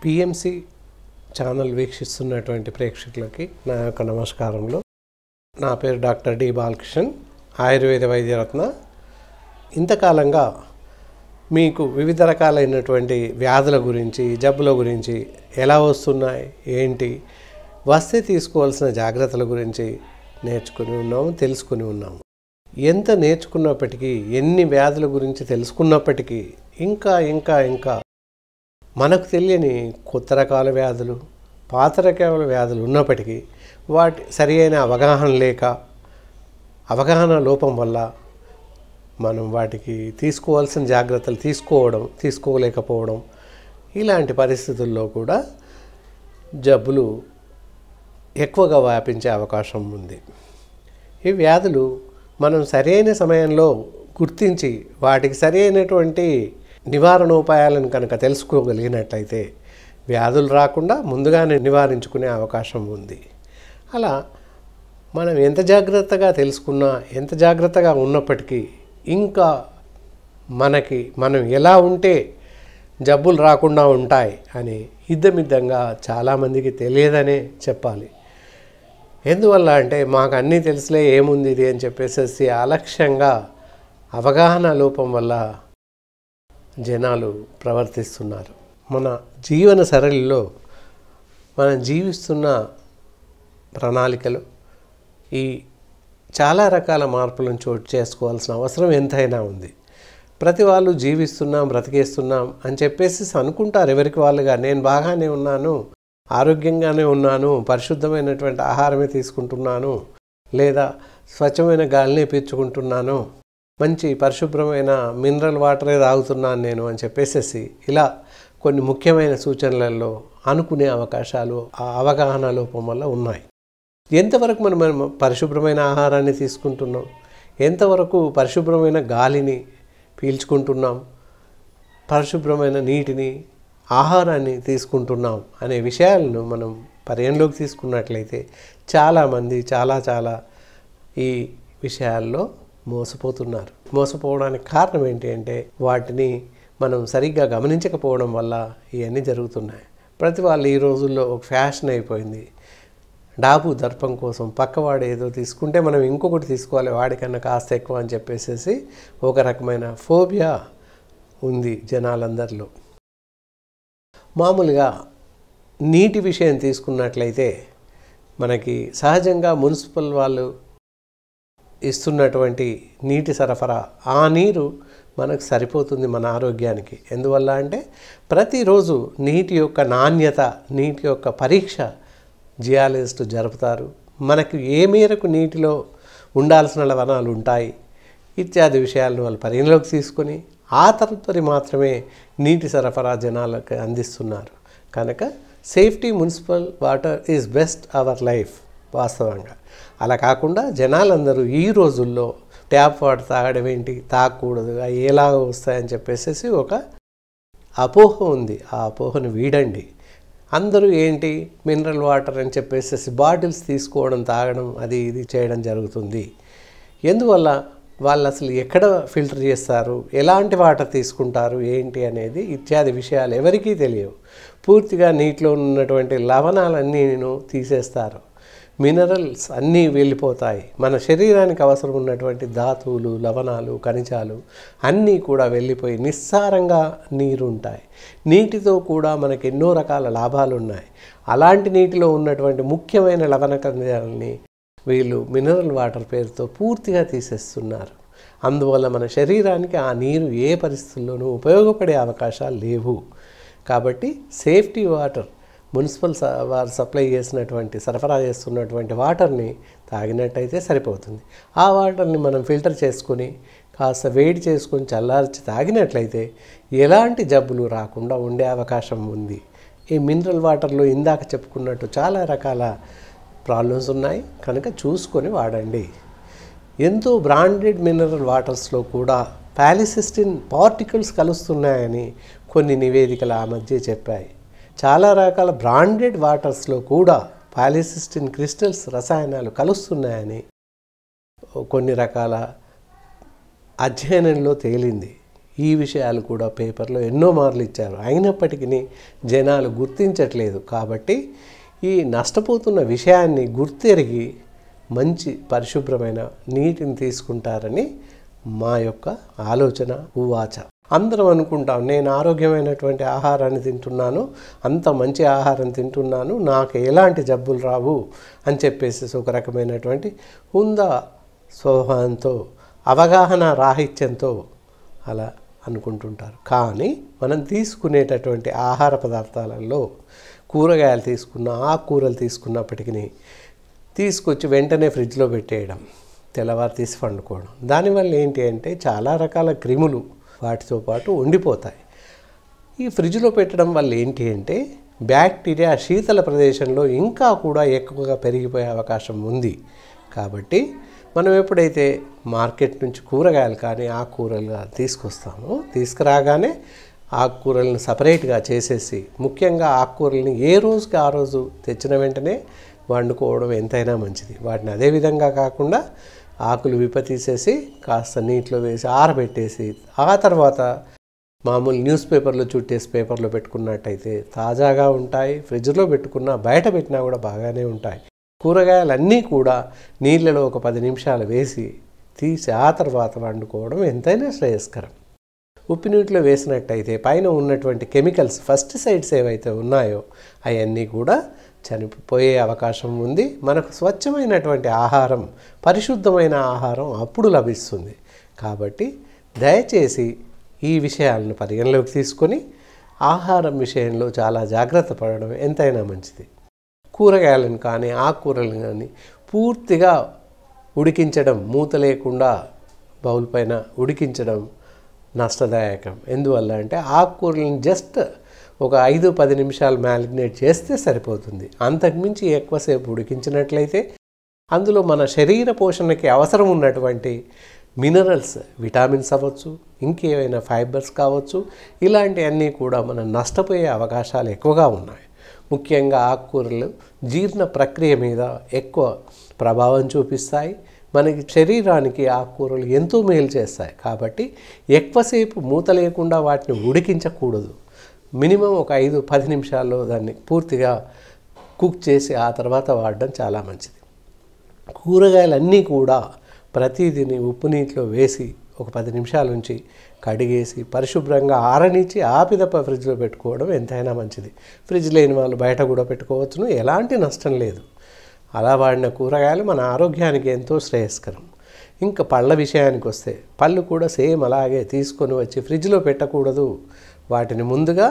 PMC channel వీక్షిస్తున్నటువంటి ప్రేక్షకులకి నా యొక్క నమస్కారములు. నా పేరు డాక్టర్ డి బాలకృష్ణన్, ఆయుర్వేద వైద్యరత్న. ఇంతకాలంగా మీకు వివిధ రకాలైనటువంటి వ్యాధుల గురించి, జబ్బుల గురించి, ఎలా వస్తున్నాయి, ఏంటి, వస్తే తీసుకోవాల్సిన జాగ్రత్తల గురించి నేర్చుకుని ఉన్నాము, తెలుసుకుని ఉన్నాము. ఎంత నేర్చుకున్నప్పటికీ, ఎన్ని వ్యాధుల గురించి తెలుసుకున్నప్పటికీ ఇంకా మనకు తెలియని కొత్త రకాల వ్యాధులు, పాత రకాల వ్యాధులు ఉన్నప్పటికీ వాటి సరి అయిన అవగాహన లేక, అవగాహన లోపం వల్ల మనం వాటికి తీసుకోవాల్సిన జాగ్రత్తలు తీసుకోలేకపోవడం, ఇలాంటి పరిస్థితుల్లో కూడా జబ్బులు ఎక్కువగా వ్యాపించే అవకాశం ఉంది. ఈ వ్యాధులు మనం సరైన సమయంలో గుర్తించి వాటికి సరైనటువంటి నివారణోపాయాలను కనుక తెలుసుకోగలిగినట్లయితే వ్యాధులు రాకుండా ముందుగానే నివారించుకునే అవకాశం ఉంది. అలా మనం ఎంత జాగ్రత్తగా తెలుసుకున్నా, ఎంత జాగ్రత్తగా ఉన్నప్పటికీ ఇంకా మనం ఎలా ఉంటే జబ్బులు రాకుండా ఉంటాయి అని ఇద్దమిద్దంగా చాలామందికి తెలియదనే చెప్పాలి. ఎందువల్ల అంటే మాకు అన్నీ తెలుసులే, ఏముంది ఇది అని చెప్పేసి అలక్ష్యంగా అవగాహన లోపం వల్ల జనాలు ప్రవర్తిస్తున్నారు. మన జీవన సరళిలో మనం జీవిస్తున్న ప్రణాళికలు ఈ చాలా రకాల మార్పులను చోటు చేసుకోవాల్సిన అవసరం ఎంతైనా ఉంది. ప్రతి వాళ్ళు జీవిస్తున్నాం, బ్రతికేస్తున్నాం అని చెప్పేసి అనుకుంటారు ఎవరికి వాళ్ళుగా. నేను బాగానే ఉన్నాను, ఆరోగ్యంగానే ఉన్నాను, పరిశుద్ధమైనటువంటి ఆహారమే తీసుకుంటున్నాను, లేదా స్వచ్ఛమైన గాలినే పీల్చుకుంటున్నాను, మంచి పరిశుభ్రమైన మినరల్ వాటరే తాగుతున్నాను నేను అని చెప్పేసి ఇలా కొన్ని ముఖ్యమైన సూచనలలో అనుకునే అవకాశాలు ఆ అవగాహన లోపం వల్ల ఉన్నాయి. ఎంతవరకు మనం పరిశుభ్రమైన ఆహారాన్ని తీసుకుంటున్నాం, ఎంతవరకు పరిశుభ్రమైన గాలిని పీల్చుకుంటున్నాం, పరిశుభ్రమైన నీటిని, ఆహారాన్ని తీసుకుంటున్నాం అనే విషయాలను మనం పరిగణలోకి తీసుకున్నట్లయితే చాలామంది చాలా ఈ విషయాల్లో మోసపోతున్నారు. మోసపోవడానికి కారణం ఏంటి అంటే వాటిని మనం సరిగ్గా గమనించకపోవడం వల్ల ఇవన్నీ జరుగుతున్నాయి. ప్రతి వాళ్ళు ఈ రోజుల్లో ఒక ఫ్యాషన్ అయిపోయింది. డాబు దర్పం కోసం పక్కవాడు ఏదో తీసుకుంటే మనం ఇంకొకటి తీసుకోవాలి, వాడికన్నా కాస్త ఎక్కువ అని చెప్పేసి ఒక రకమైన ఫోబియా ఉంది జనాలందరిలో. మామూలుగా నీటి విషయం తీసుకున్నట్లయితే మనకి సహజంగా మున్సిపల్ వాళ్ళు ఇస్తున్నటువంటి నీటి సరఫరా, ఆ నీరు మనకు సరిపోతుంది మన ఆరోగ్యానికి. ఎందువల్ల అంటే ప్రతిరోజు నీటి యొక్క నాణ్యత, నీటి యొక్క పరీక్ష జియాలజిస్టు జరుపుతారు. మనకు ఏ మేరకు నీటిలో ఉండాల్సిన లవణాలు ఉంటాయి ఇత్యాది విషయాలను వాళ్ళు పరిగణలోకి తీసుకొని ఆ తదుపరి మాత్రమే నీటి సరఫరా జనాలకు అందిస్తున్నారు. కనుక safety municipal water is best our life. వాస్తవంగా అలా కాకుండా జనాలందరూ ఈ రోజుల్లో ట్యాప్ వాటర్ తాగడం ఏంటి, తాగకూడదు, ఎలాగ వస్తాయని చెప్పేసి ఒక అపోహ ఉంది. ఆ అపోహను వీడండి. అందరూ ఏంటి మినరల్ వాటర్ అని చెప్పేసి బాటిల్స్ తీసుకోవడం, తాగడం, అది ఇది చేయడం జరుగుతుంది. ఎందువల్ల వాళ్ళు అసలు ఎక్కడ ఫిల్టర్ చేస్తారు, ఎలాంటి వాటర్ తీసుకుంటారు, ఏంటి అనేది ఇత్యాది విషయాలు ఎవరికీ తెలియవు. పూర్తిగా నీటిలో ఉన్నటువంటి లవణాలన్నీ తీసేస్తారు, మినరల్స్ అన్నీ వెళ్ళిపోతాయి. మన శరీరానికి అవసరం ఉన్నటువంటి ధాతువులు, లవణాలు, ఖనిజాలు అన్నీ కూడా వెళ్ళిపోయి నిస్సారంగా నీరు ఉంటాయి. నీటితో కూడా మనకి ఎన్నో రకాల లాభాలు ఉన్నాయి. అలాంటి నీటిలో ఉన్నటువంటి ముఖ్యమైన లవణ ఖనిజాలని వీళ్ళు మినరల్ వాటర్ పేరుతో పూర్తిగా తీసేస్తున్నారు. అందువల్ల మన శరీరానికి ఆ నీరు ఏ పరిస్థితుల్లోనూ ఉపయోగపడే అవకాశాలు లేవు. కాబట్టి సేఫ్టీ వాటర్, మున్సిపల్ వారు సప్లై చేసినటువంటి, సరఫరా చేస్తున్నటువంటి వాటర్ని తాగినట్టయితే సరిపోతుంది. ఆ వాటర్ని మనం ఫిల్టర్ చేసుకొని కాస్త వేడి చేసుకొని చల్లార్చి తాగినట్లయితే ఎలాంటి జబ్బులు రాకుండా ఉండే అవకాశం ఉంది. ఈ మినరల్ వాటర్లో ఇందాక చెప్పుకున్నట్టు చాలా రకాల ప్రాబ్లమ్స్ ఉన్నాయి కనుక చూసుకొని వాడండి. ఎంతో బ్రాండెడ్ మినరల్ వాటర్స్లో కూడా పాలిసిస్టిన్ పార్టికల్స్ కలుస్తున్నాయని కొన్ని నివేదికలు ఆ మధ్య చెప్పాయి. చాలా రకాల బ్రాండెడ్ వాటర్స్లో కూడా పాలిసిస్టిన్ క్రిస్టల్స్ రసాయనాలు కలుస్తున్నాయని కొన్ని రకాల అధ్యయనంలో తేలింది. ఈ విషయాలు కూడా పేపర్లో ఎన్నో మార్లు ఇచ్చారు. అయినప్పటికీ జనాలు గుర్తించట్లేదు. కాబట్టి ఈ నష్టపోతున్న విషయాన్ని గుర్తెరిగి మంచి పరిశుభ్రమైన నీటిని తీసుకుంటారని మా యొక్క ఆలోచన. ఉవాచ. అందరం అనుకుంటాం, నేను ఆరోగ్యమైనటువంటి ఆహారాన్ని తింటున్నాను, అంత మంచి ఆహారం తింటున్నాను, నాకు ఎలాంటి జబ్బులు రావు అని చెప్పేసి ఒక రకమైనటువంటి హుందా స్వభావంతో, అవగాహన రాహిత్యంతో అలా అనుకుంటుంటారు. కానీ మనం తీసుకునేటటువంటి ఆహార పదార్థాలలో కూరగాయలు తీసుకున్న, ఆకుకూరలు తీసుకున్నప్పటికీ తీసుకొచ్చి వెంటనే ఫ్రిడ్జ్లో పెట్టేయడం, తెల్లవారు తీసి వండుకోవడం. దానివల్ల ఏంటి అంటే చాలా రకాల క్రిములు వాటితో పాటు ఉండిపోతాయి. ఈ ఫ్రిడ్జ్లో పెట్టడం వల్ల ఏంటి అంటే బ్యాక్టీరియా శీతల ప్రదేశంలో ఇంకా కూడా ఎక్కువగా పెరిగిపోయే అవకాశం ఉంది. కాబట్టి మనం ఎప్పుడైతే మార్కెట్ నుంచి కూరగాయలు కానీ ఆకుకూరలు తీసుకొస్తామో, తీసుకురాగానే ఆకుకూరలను సపరేట్గా చేసేసి, ముఖ్యంగా ఆకుకూరల్ని ఏ రోజుకి ఆ రోజు తెచ్చిన వెంటనే వండుకోవడం ఎంతైనా మంచిది. వాటిని అదేవిధంగా కాకుండా ఆకులు విప్పతీసేసి కాస్త నీటిలో వేసి ఆరబెట్టేసి ఆ తర్వాత మామూలు న్యూస్ పేపర్లో చుట్టేసి పేపర్లో పెట్టుకున్నట్టయితే తాజాగా ఉంటాయి. ఫ్రిడ్జ్లో పెట్టుకున్నా బయట పెట్టినా కూడా బాగానే ఉంటాయి. కూరగాయలన్నీ కూడా నీళ్ళలో ఒక 10 నిమిషాలు వేసి తీసి ఆ తర్వాత వండుకోవడం ఎంతైనా శ్రేయస్కరం. ఉప్పు నీటిలో వేసినట్టయితే పైన ఉన్నటువంటి కెమికల్స్, పెస్టిసైడ్స్ ఏవైతే ఉన్నాయో అవన్నీ కూడా చనిపోయే అవకాశం ఉంది. మనకు స్వచ్ఛమైనటువంటి ఆహారం, పరిశుద్ధమైన ఆహారం అప్పుడు లభిస్తుంది. కాబట్టి దయచేసి ఈ విషయాలను పరిగణలోకి తీసుకొని ఆహారం విషయంలో చాలా జాగ్రత్త పడడం ఎంతైనా మంచిది. కూరగాయలను కానీ ఆకుకూరలను కానీ పూర్తిగా ఉడికించడం, మూత లేకుండా బౌల్ పైన ఉడికించడం నష్టదాయకం. ఎందువల్ల అంటే ఆకుకూరలను జస్ట్ ఒక 5-10 నిమిషాలు మ్యారినేట్ చేస్తే సరిపోతుంది. అంతకుమించి ఎక్కువసేపు ఉడికించినట్లయితే అందులో మన శరీర పోషణకి అవసరం ఉన్నటువంటి మినరల్స్, విటామిన్స్ అవ్వచ్చు, ఇంకేమైనా ఫైబర్స్ కావచ్చు, ఇలాంటివన్నీ కూడా మనం నష్టపోయే అవకాశాలు ఎక్కువగా ఉన్నాయి. ముఖ్యంగా ఆకుకూరలు జీర్ణ ప్రక్రియ మీద ఎక్కువ ప్రభావం చూపిస్తాయి. మనకి శరీరానికి ఆకుకూరలు ఎంతో మేలు చేస్తాయి. కాబట్టి ఎక్కువసేపు మూత లేకుండా వాటిని ఉడికించకూడదు. మినిమం ఒక 5-10 నిమిషాల్లో దాన్ని పూర్తిగా కుక్ చేసి ఆ తర్వాత వాడడం చాలా మంచిది. కూరగాయలన్నీ కూడా ప్రతిదిని ఉప్పు నీటిలో వేసి ఒక 10 నిమిషాల నుంచి కడిగేసి పరిశుభ్రంగా ఆరనిచ్చి ఆపిదప్ప ఫ్రిడ్జ్లో పెట్టుకోవడం ఎంతైనా మంచిది. ఫ్రిడ్జ్ లేని వాళ్ళు బయట కూడా పెట్టుకోవచ్చును, ఎలాంటి నష్టం లేదు. అలా వాడిన కూరగాయలు మన ఆరోగ్యానికి ఎంతో శ్రేయస్కరం. ఇంకా పళ్ళ విషయానికి వస్తే పళ్ళు కూడా సేమ్ అలాగే తీసుకొని వచ్చి ఫ్రిడ్జ్లో పెట్టకూడదు. వాటిని ముందుగా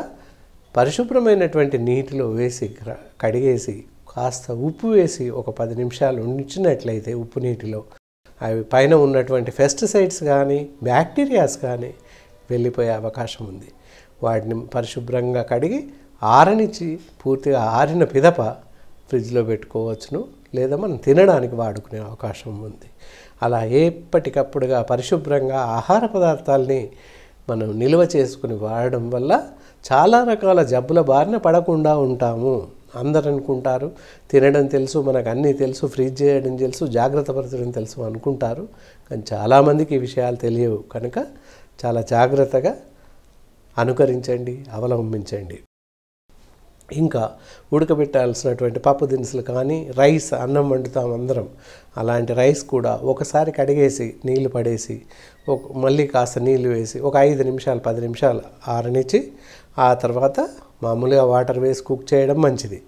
పరిశుభ్రమైనటువంటి నీటిలో వేసి కడిగేసి కాస్త ఉప్పు వేసి ఒక 10 నిమిషాలు ఉంచినట్లయితే ఉప్పు నీటిలో అవి పైన ఉన్నటువంటి పెస్టిసైడ్స్ కానీ బ్యాక్టీరియాస్ కానీ వెళ్ళిపోయే అవకాశం ఉంది. వాటిని పరిశుభ్రంగా కడిగి ఆరనిచ్చి పూర్తిగా ఆరిన పిదప ఫ్రిడ్జ్లో పెట్టుకోవచ్చును, లేదా మనం తినడానికి వాడుకునే అవకాశం ఉంది. అలా ఎప్పటికప్పుడుగా పరిశుభ్రంగా ఆహార పదార్థాలని మనం నిల్వ చేసుకుని వాడడం వల్ల చాలా రకాల జబ్బుల బారిన పడకుండా ఉంటాము. అందరు అనుకుంటారు తినడం తెలుసు, మనకు అన్నీ తెలుసు, ఫ్రీజ్ చేయడం తెలుసు, జాగ్రత్త పరచడం తెలుసు అనుకుంటారు. కానీ చాలామందికి ఈ విషయాలు తెలియవు. కనుక చాలా జాగ్రత్తగా అనుకరించండి, అవలంబించండి. ఇంకా ఉడకబెట్టాల్సినటువంటి పప్పు దినుసులు కానీ, రైస్, అన్నం వండుతాం అందరం, అలాంటి రైస్ కూడా ఒకసారి కడిగేసి నీళ్లు పడేసి మళ్ళీ కాస్త నీళ్లు వేసి ఒక 5 నిమిషాలు 10 నిమిషాలు ఆరనిచ్చి ఆ తర్వాత మామూలుగా వాటర్ వేసి కుక్ చేయడం మంచిది.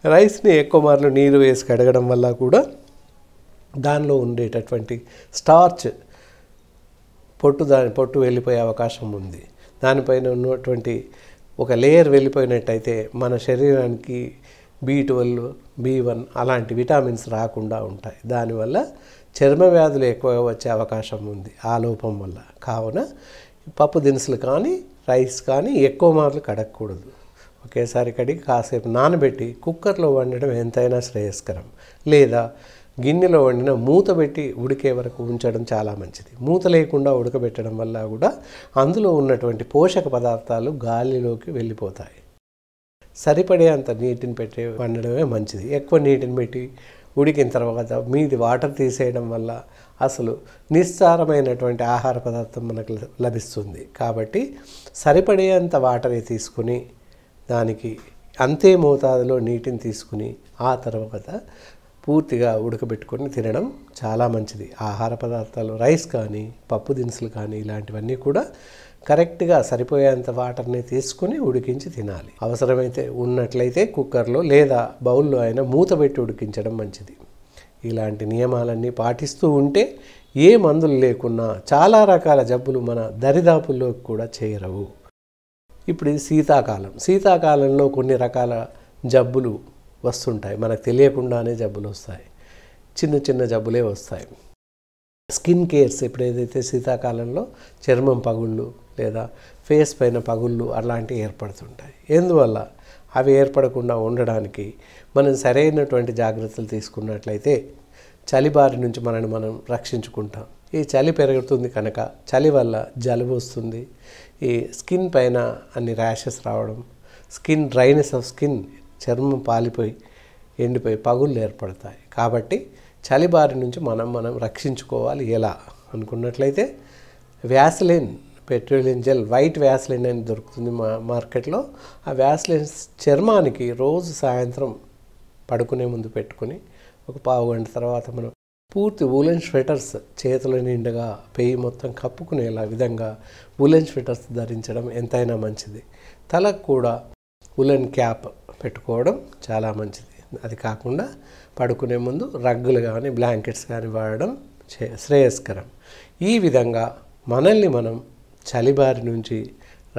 రైస్ని ఎక్కువ మార్లు నీరు వేసి కడగడం వల్ల కూడా దానిలో ఉండేటటువంటి స్టార్చ్ పొట్టు వెళ్ళిపోయే అవకాశం ఉంది. దానిపైన ఉన్నటువంటి ఒక లేయర్ వెళ్ళిపోయినట్టయితే మన శరీరానికి B12, B1 అలాంటి విటామిన్స్ రాకుండా ఉంటాయి. దానివల్ల చర్మ వ్యాధులు ఎక్కువగా వచ్చే అవకాశం ఉంది ఆ లోపం వల్ల. కావున పప్పు దినుసులు కానీ రైస్ కానీ ఎక్కువ మార్లు కడగకూడదు. ఒకేసారి కడిగి కాసేపు నానబెట్టి కుక్కర్లో వండడం ఎంతైనా శ్రేయస్కరం. లేదా గిన్నెలో వండిన మూత పెట్టి ఉడికే వరకు ఉంచడం చాలా మంచిది. మూత లేకుండా ఉడకబెట్టడం వల్ల కూడా అందులో ఉన్నటువంటి పోషక పదార్థాలు గాలిలోకి వెళ్ళిపోతాయి. సరిపడే అంత నీటిని పెట్టి వండడమే మంచిది. ఎక్కువ నీటిని పెట్టి ఉడికిన తర్వాత మీది వాటర్ తీసేయడం వల్ల అసలు నిస్సారమైనటువంటి ఆహార పదార్థం మనకు లభిస్తుంది. కాబట్టి సరిపడేంత వాటరే తీసుకుని దానికి అంతే మోతాదులో నీటిని తీసుకుని ఆ తర్వాత పూర్తిగా ఉడకబెట్టుకొని తినడం చాలా మంచిది. ఆహార పదార్థాలు రైస్ కానీ పప్పు దినుసులు కానీ ఇలాంటివన్నీ కూడా కరెక్ట్గా సరిపోయేంత వాటర్ని తీసుకుని ఉడికించి తినాలి. అవసరమైతే ఉన్నట్లయితే కుక్కర్లో లేదా బౌల్లో అయినా మూత పెట్టి ఉడికించడం మంచిది. ఇలాంటి నియమాలన్నీ పాటిస్తూ ఉంటే ఏ మందులు లేకున్నా చాలా రకాల జబ్బులు మన దరిదాపుల్లోకి కూడా చేరవు. ఇప్పుడు ఇది శీతాకాలంలో కొన్ని రకాల జబ్బులు వస్తుంటాయి. మనకు తెలియకుండానే జబ్బులు వస్తాయి. చిన్న చిన్న జబ్బులే వస్తాయి. స్కిన్ కేర్స్ ఇప్పుడు ఏదైతే శీతాకాలంలో చర్మం పగుళ్ళు లేదా ఫేస్ పైన పగుళ్ళు అలాంటివి ఏర్పడుతుంటాయి. ఎందువల్ల అవి ఏర్పడకుండా ఉండడానికి మనం సరైనటువంటి జాగ్రత్తలు తీసుకున్నట్లయితే చలిబారి నుంచి మనం రక్షించుకుంటాం. ఈ చలి పెరుగుతుంది కనుక చలి వల్ల జలుబు వస్తుంది. ఈ స్కిన్ పైన అన్ని ర్యాషెస్ రావడం, స్కిన్ డ్రైనెస్ ఆఫ్ స్కిన్, చర్మం పాలిపోయి ఎండిపోయి పగుళ్ళు ఏర్పడతాయి. కాబట్టి చలిబారి నుంచి మనం రక్షించుకోవాలి. ఎలా అనుకున్నట్లయితే వ్యాసలిన్ పెట్రోలియం జెల్, వైట్ వ్యాసలిన్ అని దొరుకుతుంది మార్కెట్లో. ఆ వ్యాసలిన్ చర్మానికి రోజు సాయంత్రం పడుకునే ముందు పెట్టుకుని ఒక పావు గంట తర్వాత మనం పూర్తి వూలెన్ స్వెటర్స్ చేతుల నిండుగా పెయి మొత్తం కప్పుకునేలా విధంగా వూలెన్ స్వెటర్స్ ధరించడం ఎంతైనా మంచిది. తలకు కూడా వూలెన్ క్యాప్ పెట్టుకోవడం చాలా మంచిది. అది కాకుండా పడుకునే ముందు రగ్గులు కానీ బ్లాంకెట్స్ కానీ వాడడం శ్రేయస్కరం. ఈ విధంగా మనల్ని మనం చలిబారి నుంచి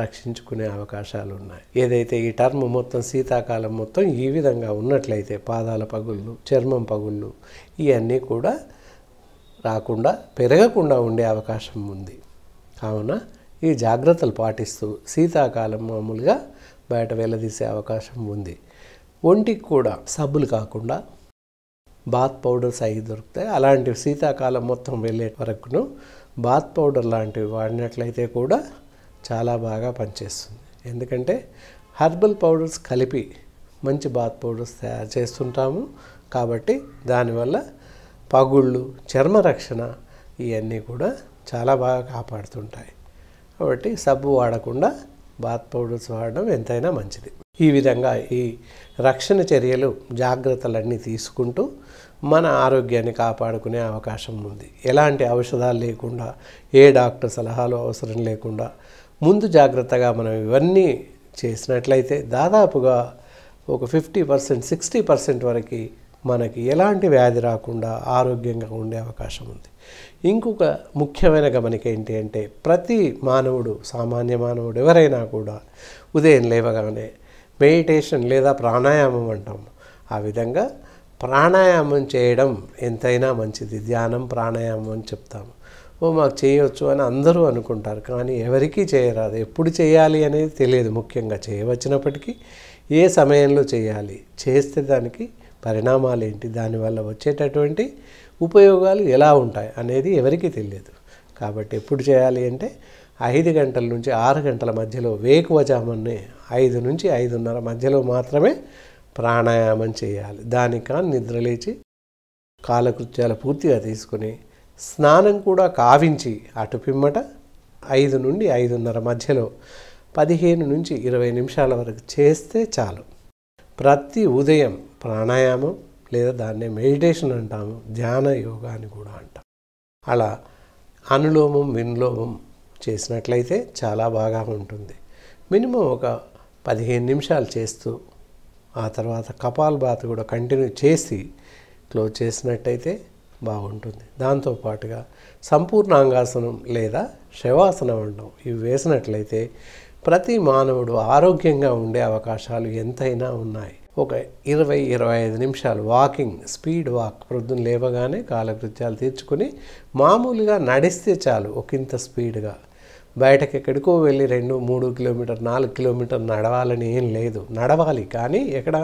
రక్షించుకునే అవకాశాలు ఉన్నాయి. ఏదైతే ఈ టర్మ్ మొత్తం శీతాకాలం మొత్తం ఈ విధంగా ఉన్నట్లయితే పాదాల పగుళ్ళు, చర్మం పగుళ్ళు ఇవన్నీ కూడా రాకుండా పెరగకుండా ఉండే అవకాశం ఉంది. కావున ఈ జాగ్రత్తలు పాటిస్తూ శీతాకాలం మామూలుగా బయట వెళ్ళదీసే అవకాశం ఉంది. ఒంటికి కూడా సబ్బులు కాకుండా బాత్ పౌడర్స్ అవి దొరుకుతాయి. అలాంటివి శీతాకాలం మొత్తం వెళ్ళే వరకును బాత్ పౌడర్ లాంటివి వాడినట్లయితే కూడా చాలా బాగా పనిచేస్తుంది. ఎందుకంటే హెర్బల్ పౌడర్స్ కలిపి మంచి బాత్ పౌడర్స్ తయారు చేస్తుంటాము. కాబట్టి దానివల్ల పగుళ్ళు, చర్మ రక్షణ ఇవన్నీ కూడా చాలా బాగా కాపాడుతుంటాయి. కాబట్టి సబ్బు వాడకుండా బాత్ పౌడర్స్ వాడడం ఎంతైనా మంచిది. ఈ విధంగా ఈ రక్షణ చర్యలు, జాగ్రత్తలన్నీ తీసుకుంటూ మన ఆరోగ్యాన్ని కాపాడుకునే అవకాశం ఉంది. ఎలాంటి ఔషధాలు లేకుండా, ఏ డాక్టర్ సలహాలు అవసరం లేకుండా ముందు జాగ్రత్తగా మనం ఇవన్నీ చేసినట్లయితే దాదాపుగా ఒక 50%, 60% వరకు మనకి ఎలాంటి వ్యాధి రాకుండా ఆరోగ్యంగా ఉండే అవకాశం ఉంది. ఇంకొక ముఖ్యమైన గమనిక ఏంటి అంటే ప్రతి మానవుడు, సామాన్య మానవుడు ఎవరైనా కూడా ఉదయం లేవగానే మెడిటేషన్ లేదా ప్రాణాయామం అంటాము. ఆ విధంగా ప్రాణాయామం చేయడం ఎంతైనా మంచిది. ధ్యానం, ప్రాణాయామం అని చెప్తాము. మాకు చేయవచ్చు అని అందరూ అనుకుంటారు, కానీ ఎవరికీ చేయరాదు. ఎప్పుడు చేయాలి అనేది తెలియదు. ముఖ్యంగా చేయవచ్చినప్పటికీ ఏ సమయంలో చేయాలి, చేస్తే దానికి పరిణామాలు ఏంటి, దానివల్ల వచ్చేటటువంటి ఉపయోగాలు ఎలా ఉంటాయి అనేది ఎవరికీ తెలియదు. కాబట్టి ఎప్పుడు చేయాలి అంటే 5 గంటల నుంచి 6 గంటల మధ్యలో వేకువజామునే 5 నుంచి 5:30 మధ్యలో మాత్రమే ప్రాణాయామం చేయాలి. దానికి నిద్రలేచి కాలకృత్యాలు పూర్తిగా తీసుకుని స్నానం కూడా కావించి అటు పిమ్మట 5 నుండి 5:30 మధ్యలో 15 నుంచి 20 నిమిషాల వరకు చేస్తే చాలు. ప్రతి ఉదయం ప్రాణాయామం లేదా దాన్నే మెడిటేషన్ అంటాము, ధ్యాన యోగా అని కూడా అంటాం. అలా అనులోమం, విలోమం చేసినట్లయితే చాలా బాగా ఉంటుంది. మినిమం ఒక 15 నిమిషాలు చేస్తూ ఆ తర్వాత కపాలభాతి కూడా కంటిన్యూ చేసి క్లోజ్ చేసినట్టయితే బాగుంటుంది. దాంతోపాటుగా సంపూర్ణాంగాసనం లేదా శవాసనం అంటాం, ఇవి వేసినట్లయితే ప్రతి మానవుడు ఆరోగ్యంగా ఉండే అవకాశాలు ఎంతైనా ఉన్నాయి. ఒక 20-25 నిమిషాలు వాకింగ్, స్పీడ్ వాక్, ప్రొద్దున లేవగానే కాలకృత్యాలు తీర్చుకొని మామూలుగా నడిస్తే చాలు. ఒకంత స్పీడ్గా బయటకు ఎక్కడికో వెళ్ళి 2-3 కిలోమీటర్ 4 కిలోమీటర్ నడవాలని ఏం లేదు. నడవాలి, కానీ ఎక్కడ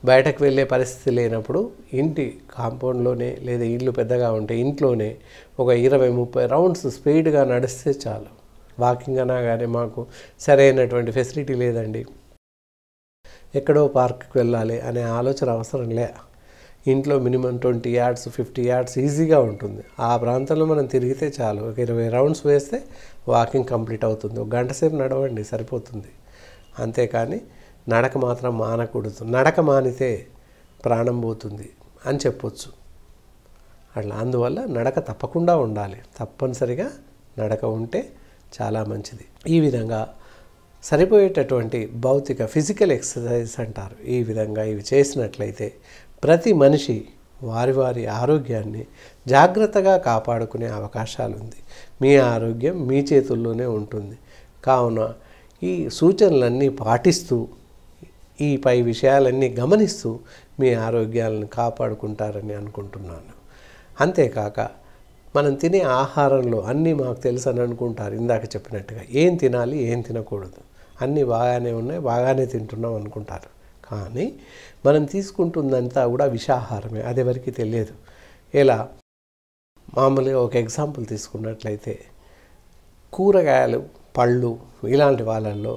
బయటకు వెళ్ళే పరిస్థితి లేనప్పుడు ఇంటి కాంపౌండ్లోనే లేదా ఇల్లు పెద్దగా ఉంటే ఇంట్లోనే ఒక 20-30 రౌండ్స్ స్పీడ్గా నడిస్తే చాలు. వాకింగ్ అనగానే మాకు సరైనటువంటి ఫెసిలిటీ లేదండి, ఎక్కడో పార్క్కి వెళ్ళాలి అనే ఆలోచన అవసరం లే. ఇంట్లో మినిమం 20 యార్డ్స్ 50 యార్డ్స్ ఈజీగా ఉంటుంది. ఆ ప్రాంతంలో మనం తిరిగితే చాలు, ఒక 20 రౌండ్స్ వేస్తే వాకింగ్ కంప్లీట్ అవుతుంది. ఒక గంట సేపు నడవండి సరిపోతుంది. అంతేకాని నడక మాత్రం మానకూడదు. నడక మానితే ప్రాణం పోతుంది అని చెప్పొచ్చు. అట్లా అందువల్ల నడక తప్పకుండా ఉండాలి. తప్పనిసరిగా నడక ఉంటే చాలా మంచిది. ఈ విధంగా సరిపోయేటటువంటి భౌతిక ఫిజికల్ ఎక్సర్సైజ్ అంటారు. ఈ విధంగా ఇవి చేసినట్లయితే ప్రతి మనిషి వారి వారి ఆరోగ్యాన్ని జాగ్రత్తగా కాపాడుకునే అవకాశాలు ఉంది. మీ ఆరోగ్యం మీ చేతుల్లోనే ఉంటుంది. కావున ఈ సూచనలన్నీ పాటిస్తూ ఈ పై విషయాలన్నీ గమనిస్తూ మీ ఆరోగ్యాలను కాపాడుకుంటారని అనుకుంటున్నాను. అంతేకాక మనం తినే ఆహారంలో అన్నీ మాకు తెలుసు అని అనుకుంటారు. ఇందాక చెప్పినట్టుగా ఏం తినాలి ఏం తినకూడదు అన్నీ బాగానే ఉన్నాయి, బాగానే తింటున్నాం అనుకుంటారు. కానీ మనం తీసుకుంటుందంతా కూడా విషాహారమే. అది ఎవరికి తెలియదు. ఎలా మామూలుగా ఒక ఎగ్జాంపుల్ తీసుకున్నట్లయితే కూరగాయలు, పళ్ళు ఇలాంటి వాళ్ళల్లో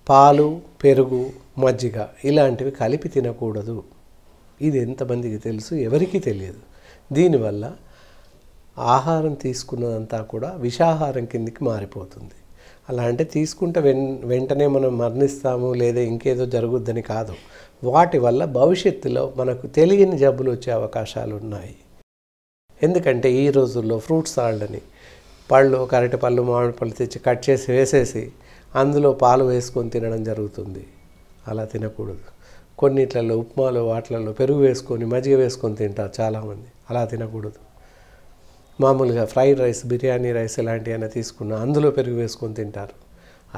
పాలు, పెరుగు, మజ్జిగ ఇలాంటివి కలిపి తినకూడదు. ఇది ఎంతమందికి తెలుసు? ఎవరికీ తెలియదు. దీనివల్ల ఆహారం తీసుకున్నదంతా కూడా విషాహారం కిందికి మారిపోతుంది. అలా అంటే తీసుకుంటే వెంటనే మనం మరణిస్తాము లేదా ఇంకేదో జరుగుద్దని కాదు. వాటి వల్ల భవిష్యత్తులో మనకు తెలియని జబ్బులు వచ్చే అవకాశాలు ఉన్నాయి. ఎందుకంటే ఈ రోజుల్లో ఫ్రూట్ సాల్డ్ అని పళ్ళు, అరటి పళ్ళు, మామిడి పళ్ళు తెచ్చి కట్ చేసి వేసేసి అందులో పాలు వేసుకొని తినడం జరుగుతుంది. అలా తినకూడదు. కొన్నిట్లలో ఉప్మాలో వాటిలలో పెరుగు వేసుకొని మజ్జిగ వేసుకొని తింటారు చాలామంది. అలా తినకూడదు. మామూలుగా ఫ్రైడ్ రైస్, బిర్యానీ రైస్ ఇలాంటివైనా తీసుకున్న అందులో పెరుగు వేసుకొని తింటారు.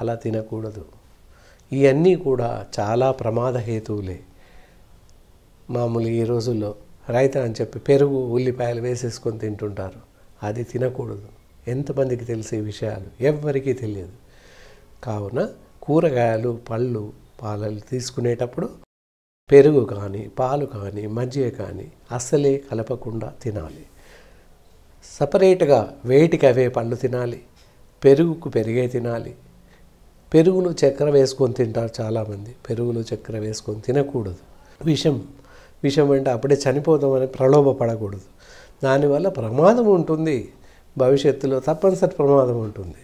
అలా తినకూడదు. ఇవన్నీ కూడా చాలా ప్రమాద హేతువులే. మామూలు ఈ రోజుల్లో రైతా అని చెప్పి పెరుగు, ఉల్లిపాయలు వేసేసుకొని తింటుంటారు. అది తినకూడదు. ఎంతమందికి తెలిసే విషయాలు? ఎవ్వరికీ తెలియదు. కావున కూరగాయలు, పళ్ళు, పాలలు తీసుకునేటప్పుడు పెరుగు కానీ, పాలు కానీ, మజ్జిగ కానీ అస్సలే కలపకుండా తినాలి. సపరేట్గా వేటికి అవే పళ్ళు తినాలి. పెరుగుకు పెరిగే తినాలి. పెరుగులో చక్కెర వేసుకొని తింటారు చాలామంది. పెరుగులో చక్కెర వేసుకొని తినకూడదు. విషం అంటే అప్పుడే చనిపోతామని ప్రలోభపడకూడదు. దానివల్ల ప్రమాదం ఉంటుంది. భవిష్యత్తులో తప్పనిసరి ప్రమాదం ఉంటుంది.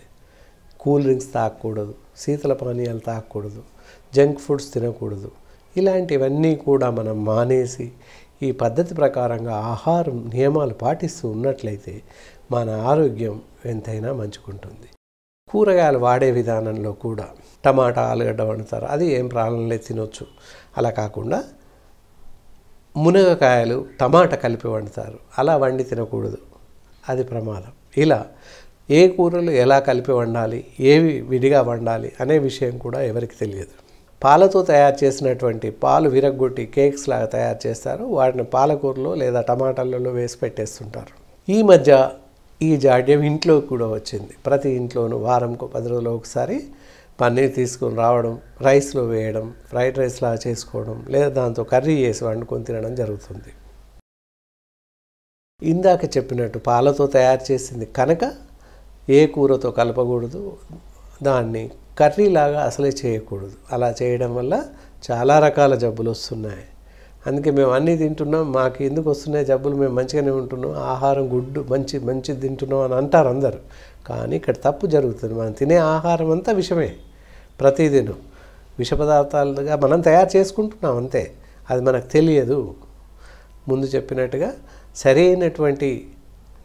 కూల్ డ్రింక్స్ తాగకూడదు, శీతల పానీయాలు తాగకూడదు, జంక్ ఫుడ్స్ తినకూడదు. ఇలాంటివన్నీ కూడా మనం మానేసి ఈ పద్ధతి ప్రకారంగా ఆహారం నియమాలు పాటిస్తూ ఉన్నట్లయితే మన ఆరోగ్యం ఎంతైనా మంచుకుంటుంది. కూరగాయలు వాడే విధానంలో కూడా టమాటా, ఆలుగడ్డ వండుతారు. అది ఏం ప్రాబ్లం లేదు, తినొచ్చు. అలా కాకుండా మునగకాయలు, టమాటా కలిపి వండుతారు. అలా వండి తినకూడదు. అది ప్రమాదం. ఇలా ఏ కూరలు ఎలా కలిపి వండాలి, ఏవి విడిగా వండాలి అనే విషయం కూడా ఎవరికి తెలియదు. పాలతో తయారు చేసినటువంటి పాలు విరగ్గొట్టి కేక్స్ లాగా తయారు చేస్తారు. వాటిని పాలకూరలో లేదా టమాటాలలో వేసి పెట్టేస్తుంటారు. ఈ మధ్య ఈ జాడ్యం ఇంట్లో కూడా వచ్చింది. ప్రతి ఇంట్లోనూ వారంకో 10 రోజులు ఒకసారి పన్నీర్ తీసుకొని రావడం, రైస్లో వేయడం, ఫ్రైడ్ రైస్ లాగా చేసుకోవడం, లేదా దాంతో కర్రీ చేసి వండుకొని తినడం జరుగుతుంది. ఇందాక చెప్పినట్టు పాలతో తయారు చేసింది కనుక ఏ కూరతో కలపకూడదు. దాన్ని కర్రీలాగా అసలే చేయకూడదు. అలా చేయడం వల్ల చాలా రకాల జబ్బులు వస్తున్నాయి. అందుకే మేము అన్నీ తింటున్నాం, మాకు ఎందుకు వస్తున్నాయి జబ్బులు, మేము మంచిగానే ఉంటున్నాం, ఆహారం గుడ్డు మంచిది తింటున్నాం అని అంటారు అందరు. కానీ ఇక్కడ తప్పు జరుగుతుంది. మనం తినే ఆహారం అంతా విషమే. ప్రతిదినం విష పదార్థాలుగా మనం తయారు చేసుకుంటున్నాం అంతే. అది మనకు తెలియదు. ముందు చెప్పినట్టుగా సరైనటువంటి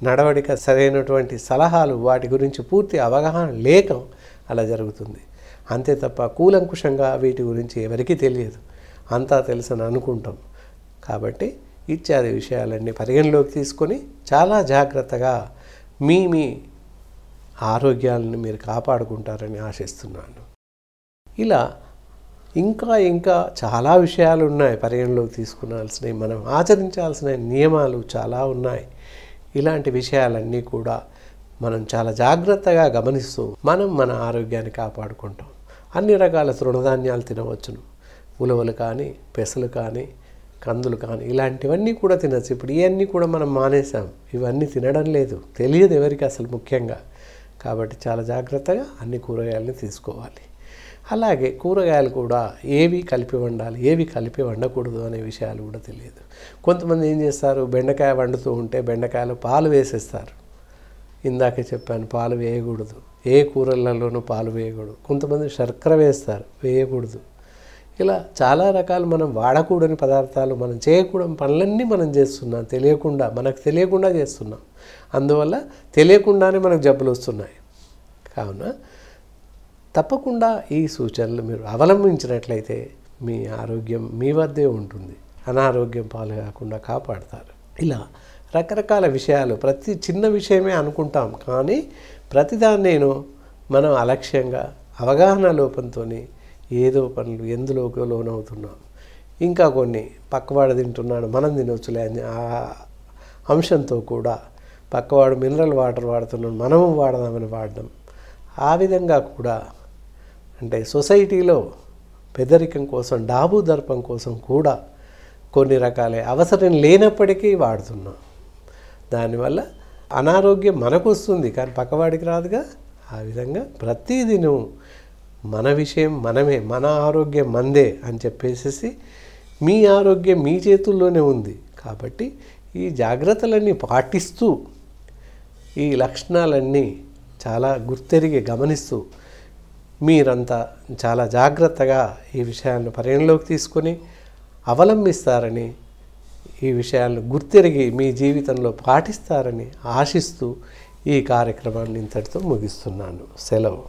నడవడిక, సరైనటువంటి సలహాలు, వాటి గురించి పూర్తి అవగాహన లేక అలా జరుగుతుంది. అంతే తప్ప కూలంకుషంగా వీటి గురించి ఎవరికీ తెలియదు. అంతా తెలుసని అనుకుంటాం. కాబట్టి ఇత్యాది విషయాలన్నీ పరిగణలోకి తీసుకొని చాలా జాగ్రత్తగా మీ ఆరోగ్యాలను మీరు కాపాడుకుంటారని ఆశిస్తున్నాను. ఇలా ఇంకా చాలా విషయాలు ఉన్నాయి పరిగణలోకి తీసుకునాల్సినవి, మనం ఆచరించాల్సిన నియమాలు చాలా ఉన్నాయి. ఇలాంటి విషయాలన్నీ కూడా మనం చాలా జాగ్రత్తగా గమనిస్తూ మన ఆరోగ్యాన్ని కాపాడుకుంటాం. అన్ని రకాల తృణధాన్యాలు తినవచ్చును. ఉలవలు కానీ, పెసలు కానీ, కందులు కానీ ఇలాంటివన్నీ కూడా తినచ్చు. ఇప్పుడు ఇవన్నీ కూడా మనం మానేసాం. ఇవన్నీ తినడం లేదు, తెలియదు ఎవరికి అసలు ముఖ్యంగా. కాబట్టి చాలా జాగ్రత్తగా అన్ని కూరగాయలని తీసుకోవాలి. అలాగే కూరగాయలు కూడా ఏవి కలిపి వండాలి, ఏవి కలిపి వండకూడదు అనే విషయాలు కూడా తెలియదు. కొంతమంది ఏం చేస్తారు, బెండకాయ వండుతూ ఉంటే బెండకాయలో పాలు వేసేస్తారు. ఇందాకే చెప్పాను, పాలు వేయకూడదు. ఏ కూరలలోనూ పాలు వేయకూడదు. కొంతమంది శర్కర వేస్తారు, వేయకూడదు. ఇలా చాలా రకాలు మనం వాడకూడని పదార్థాలు, మనం చేయకూడని పనులన్నీ మనం చేస్తున్నాం, తెలియకుండా, మనకు తెలియకుండా చేస్తున్నాం. అందువల్ల తెలియకుండానే మనకు జబ్బులు వస్తున్నాయి. కావున తప్పకుండా ఈ సూచనలు మీరు అవలంబించినట్లయితే మీ ఆరోగ్యం మీ వద్దే ఉంటుంది, అనారోగ్యం పాలు కాకుండా కాపాడతారు. ఇలా రకరకాల విషయాలు, ప్రతి చిన్న విషయమే అనుకుంటాం, కానీ ప్రతిదాన్నేను మనం అలక్ష్యంగా అవగాహన లోపంతో ఏదో పనులు ఎందులోకి లోనవుతున్నాం. ఇంకా కొన్ని పక్కవాడు తింటున్నాడు మనం తినవచ్చులే అని ఆ అంశంతో కూడా పక్కవాడు మినరల్ వాటర్ వాడుతున్నాడు మనము వాడదామని వాడడం. ఆ విధంగా కూడా అంటే సొసైటీలో పెద్దరికం కోసం, డాబు దర్పం కోసం కూడా కొన్ని రకాల అవసరం లేనప్పటికీ వాడుతున్నాం. దానివల్ల అనారోగ్యం మనకు వస్తుంది, కానీ పక్కవాడికి రాదుగా. ఆ విధంగా ప్రతిదినం మన విషయం మనమే, మన ఆరోగ్యం మందే అని చెప్పేసి, మీ ఆరోగ్యం మీ చేతుల్లోనే ఉంది. కాబట్టి ఈ జాగ్రత్తలన్నీ పాటిస్తూ, ఈ లక్షణాలన్నీ చాలా గుర్తెరిగి గమనిస్తూ మీరంతా చాలా జాగ్రత్తగా ఈ విషయాలను పరిగణలోకి తీసుకొని అవలంబిస్తారని, ఈ విషయాలను గుర్తెరిగి మీ జీవితంలో పాటిస్తారని ఆశిస్తూ ఈ కార్యక్రమాన్ని ఇంతటితో ముగిస్తున్నాను. సెలవు.